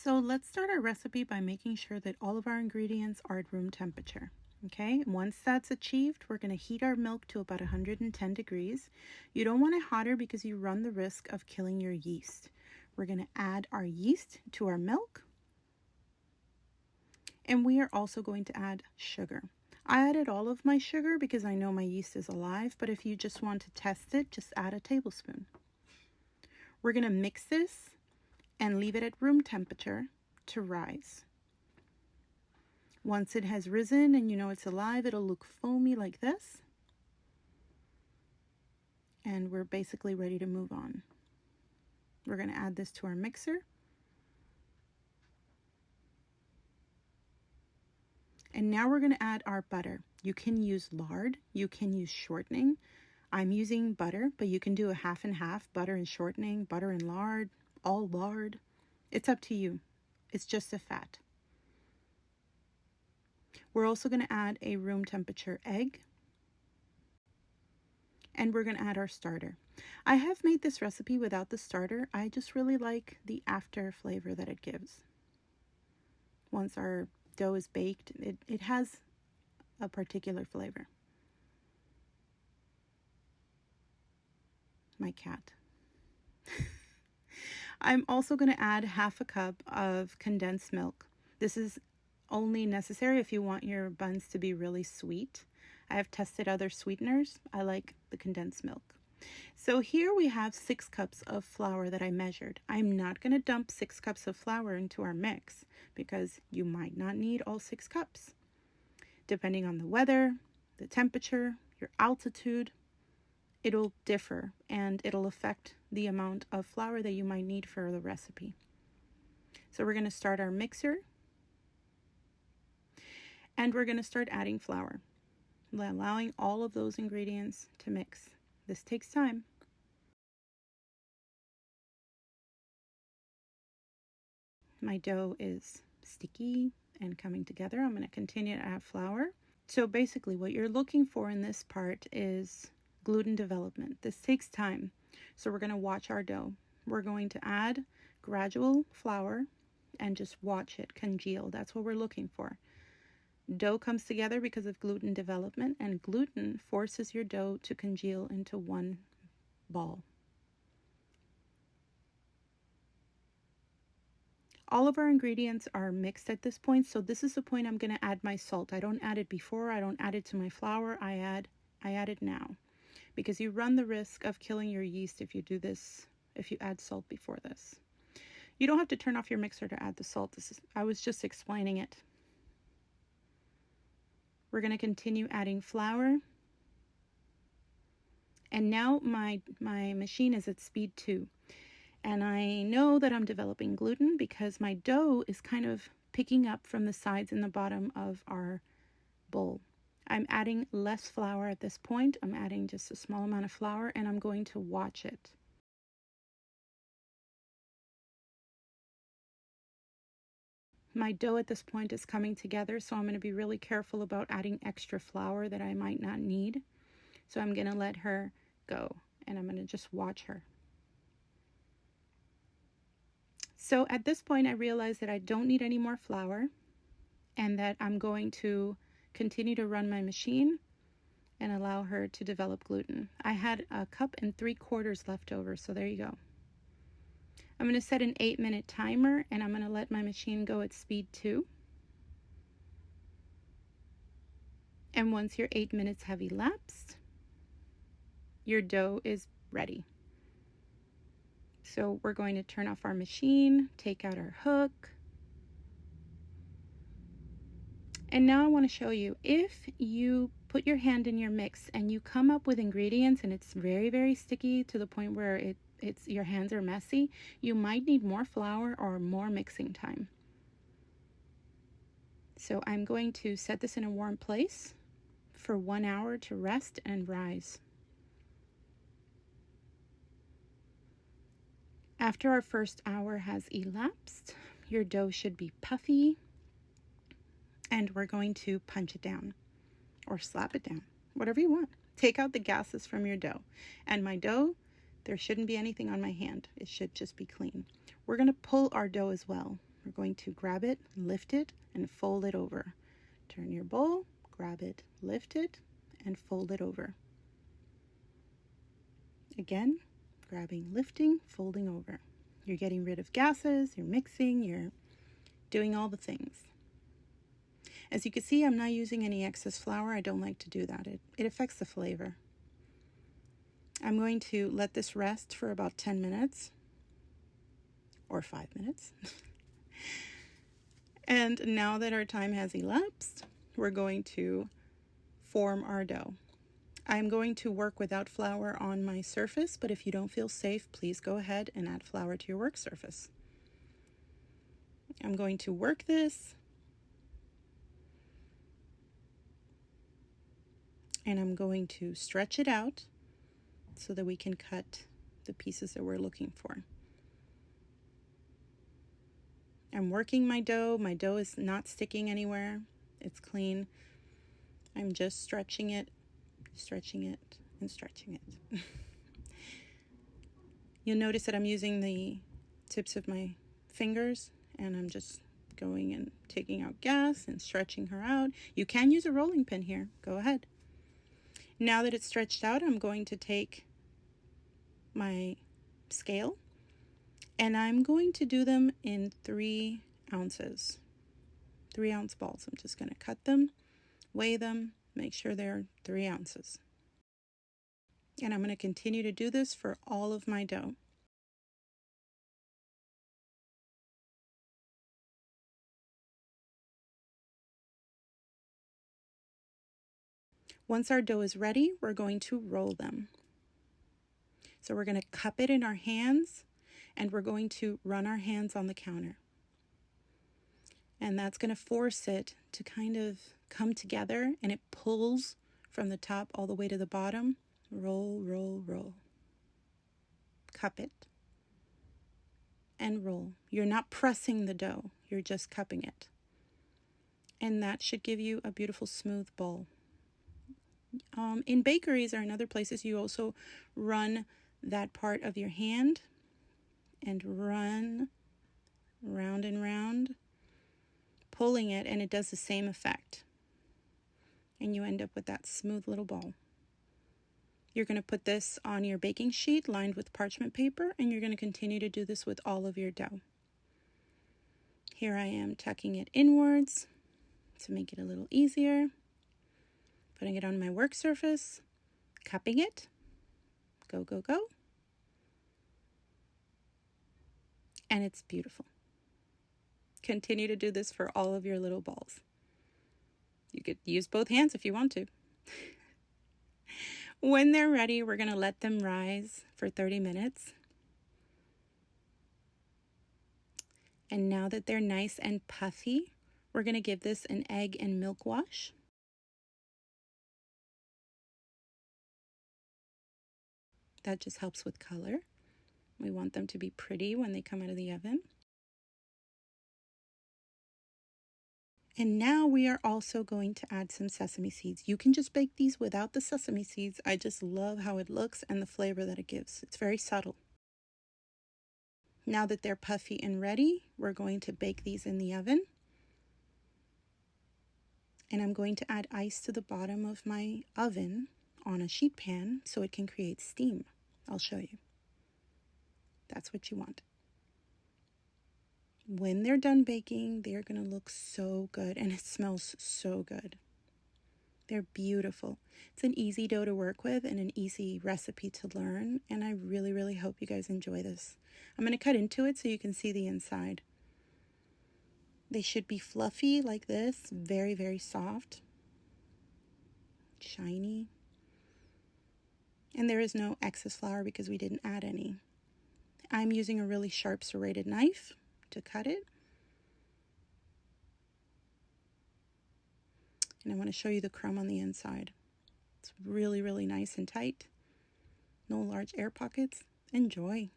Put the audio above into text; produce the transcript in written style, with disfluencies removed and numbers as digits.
So let's start our recipe by making sure that all of our ingredients are at room temperature. Okay, once that's achieved, we're going to heat our milk to about 110 degrees. You don't want it hotter because you run the risk of killing your yeast. We're going to add our yeast to our milk. And we are also going to add sugar. I added all of my sugar because I know my yeast is alive, but if you just want to test it, just add a tablespoon. We're going to mix this and leave it at room temperature to rise. Once it has risen and you know it's alive, it'll look foamy like this. And we're basically ready to move on. We're going to add this to our mixer. And now we're going to add our butter. You can use lard, you can use shortening. I'm using butter, but you can do a half and half, butter and shortening, butter and lard, all lard. It's up to you. It's just a fat. We're also going to add a room temperature egg. And we're going to add our starter. I have made this recipe without the starter. I just really like the after flavor that it gives. Once our dough is baked, it has a particular flavor. My cat. I'm also going to add half a cup of condensed milk. This is only necessary if you want your buns to be really sweet. I have tested other sweeteners. I like the condensed milk. So here we have 6 cups of flour that I measured. I'm not going to dump 6 cups of flour into our mix because you might not need all 6 cups. Depending on the weather, the temperature, your altitude, it'll differ and it'll affect the amount of flour that you might need for the recipe. So we're going to start our mixer and we're going to start adding flour, allowing all of those ingredients to mix. This takes time. My dough is sticky and coming together. I'm going to continue to add flour. So basically what you're looking for in this part is gluten development. This takes time. So we're going to watch our dough. We're going to add gradual flour and just watch it congeal. That's what we're looking for. Dough comes together because of gluten development, and gluten forces your dough to congeal into one ball. All of our ingredients are mixed at this point, so this is the point I'm going to add my salt. I don't add it before, I don't add it to my flour, I add it now. Because you run the risk of killing your yeast if you do this, if you add salt before this. You don't have to turn off your mixer to add the salt. I was just explaining it. We're going to continue adding flour. And now my machine is at speed 2. And I know that I'm developing gluten because my dough is kind of picking up from the sides and the bottom of our bowl. I'm adding less flour at this point. I'm adding just a small amount of flour and I'm going to watch it. My dough at this point is coming together, so I'm going to be really careful about adding extra flour that I might not need. So I'm going to let her go and I'm going to just watch her. So at this point I realized that I don't need any more flour and that I'm going to continue to run my machine and allow her to develop gluten. I had 1 3/4 cups left over, so there you go. I'm going to set an 8-minute timer and I'm going to let my machine go at speed 2. And once your 8 minutes have elapsed, your dough is ready. So we're going to turn off our machine, take out our hook. And now I want to show you, if you put your hand in your mix and you come up with ingredients and it's very, very sticky to the point where your hands are messy, you might need more flour or more mixing time. So I'm going to set this in a warm place for 1 hour to rest and rise. After our first hour has elapsed, your dough should be puffy, and we're going to punch it down or slap it down, whatever you want. Take out the gases from your dough. And my dough, there shouldn't be anything on my hand. It should just be clean. We're going to pull our dough as well. We're We're going to grab it, lift it, and fold it over. Turn your bowl, grab it, lift it, and fold it over. Again, grabbing, lifting, folding over. You're getting rid of gases, you're mixing, you're doing all the things. As you can see, I'm not using any excess flour. I don't like to do that. It affects the flavor. I'm going to let this rest for about 10 minutes or 5 minutes. And now that our time has elapsed, we're going to form our dough. I'm going to work without flour on my surface, but if you don't feel safe, please go ahead and add flour to your work surface. I'm going to work this, and I'm going to stretch it out so that we can cut the pieces that we're looking for. I'm working my dough. My dough is not sticking anywhere. It's clean. I'm just stretching it, and stretching it. You'll notice that I'm using the tips of my fingers, and I'm just going and taking out gas and stretching her out. You can use a rolling pin here. Go ahead. Now that it's stretched out, I'm going to take my scale, and I'm going to do them in 3 ounces. 3-ounce balls. I'm just going to cut them, weigh them, make sure they're 3 ounces. And I'm going to continue to do this for all of my dough. Once our dough is ready, we're going to roll them. So we're going to cup it in our hands, and we're going to run our hands on the counter. And that's going to force it to kind of come together, and it pulls from the top all the way to the bottom. Roll, roll, roll. Cup it and roll. You're not pressing the dough, you're just cupping it. And that should give you a beautiful smooth ball. In bakeries or in other places, you also run that part of your hand and run round and round, pulling it, and it does the same effect. And you end up with that smooth little ball. You're going to put this on your baking sheet lined with parchment paper, and you're going to continue to do this with all of your dough. Here I am tucking it inwards to make it a little easier. Putting it on my work surface, cupping it, go, go, go. And it's beautiful. Continue to do this for all of your little balls. You could use both hands if you want to. When they're ready, we're going to let them rise for 30 minutes. And now that they're nice and puffy, we're going to give this an egg and milk wash. That just helps with color. We want them to be pretty when they come out of the oven. And now we are also going to add some sesame seeds. You can just bake these without the sesame seeds. I just love how it looks and the flavor that it gives. It's very subtle. Now that they're puffy and ready, we're going to bake these in the oven. And I'm going to add ice to the bottom of my oven on a sheet pan so it can create steam. I'll show you. That's what you want. When they're done baking, they're going to look so good, and it smells so good. They're beautiful. It's an easy dough to work with and an easy recipe to learn, and I really, really hope you guys enjoy this. I'm going to cut into it so you can see the inside. They should be fluffy like this, very, very soft, shiny. And there is no excess flour because we didn't add any. I'm using a really sharp serrated knife to cut it. And I want to show you the crumb on the inside. It's really, really nice and tight. No large air pockets. Enjoy.